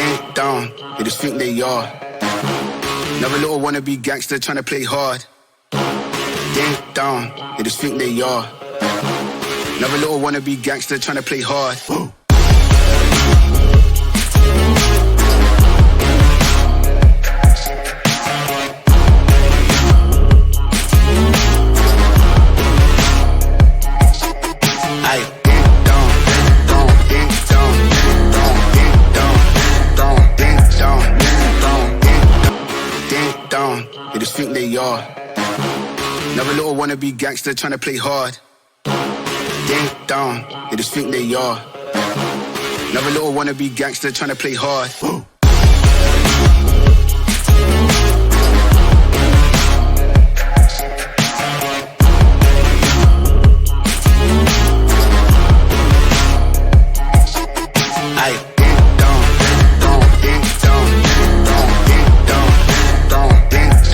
Ding dong, they just think they are. Another little wannabe gangster trying to play hard. Ding dong, they just think they are. Another little wannabe gangster trying to play hard. They just think they are. Another little wannabe gangster trying to play hard. Ding dong, they just think they are. Another little wannabe gangster trying to play hard.